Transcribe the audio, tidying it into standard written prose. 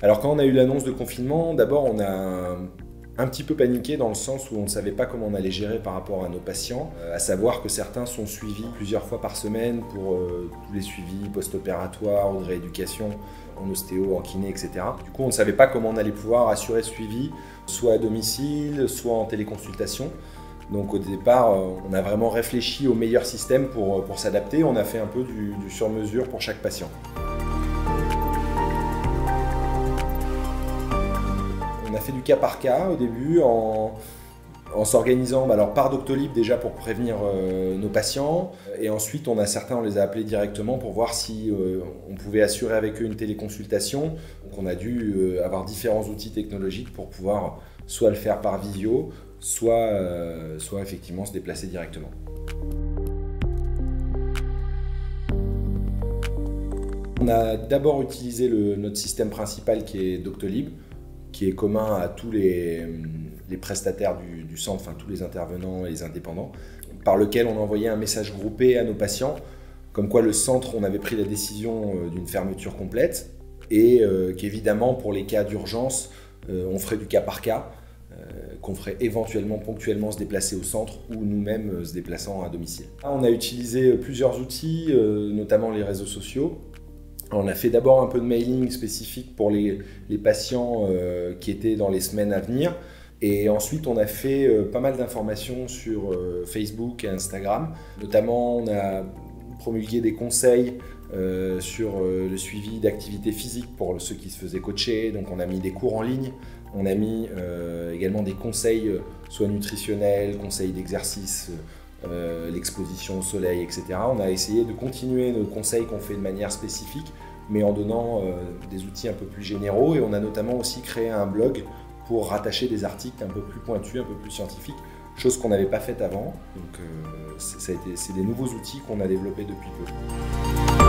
Alors quand on a eu l'annonce de confinement, d'abord on a un petit peu paniqué dans le sens où on ne savait pas comment on allait gérer par rapport à nos patients, à savoir que certains sont suivis plusieurs fois par semaine pour tous les suivis post-opératoires ou de rééducation, en ostéo, en kiné, etc. Du coup on ne savait pas comment on allait pouvoir assurer ce suivi, soit à domicile, soit en téléconsultation. Donc au départ, on a vraiment réfléchi au meilleur système pour s'adapter. On a fait un peu du sur-mesure pour chaque patient. On a fait du cas par cas au début en s'organisant par Doctolib déjà pour prévenir nos patients, et ensuite on les a appelés directement pour voir si on pouvait assurer avec eux une téléconsultation. Donc on a dû avoir différents outils technologiques pour pouvoir soit le faire par visio, soit effectivement se déplacer directement. On a d'abord utilisé notre système principal qui est Doctolib, qui est commun à tous les prestataires du centre, enfin tous les intervenants et les indépendants, par lequel on envoyait un message groupé à nos patients, comme quoi le centre, on avait pris la décision d'une fermeture complète et qu'évidemment pour les cas d'urgence, on ferait du cas par cas, qu'on ferait éventuellement ponctuellement se déplacer au centre ou nous-mêmes se déplaçant à domicile. On a utilisé plusieurs outils, notamment les réseaux sociaux. On a fait d'abord un peu de mailing spécifique pour les patients qui étaient dans les semaines à venir. Et ensuite, on a fait pas mal d'informations sur Facebook et Instagram. Notamment, on a promulgué des conseils sur le suivi d'activité physique pour ceux qui se faisaient coacher. Donc, on a mis des cours en ligne. On a mis également des conseils, soit nutritionnels, conseils d'exercice, l'exposition au soleil, etc. On a essayé de continuer nos conseils qu'on fait de manière spécifique, mais en donnant des outils un peu plus généraux. Et on a notamment aussi créé un blog pour rattacher des articles un peu plus pointus, un peu plus scientifiques, chose qu'on n'avait pas faite avant. Donc c'est des nouveaux outils qu'on a développés depuis peu.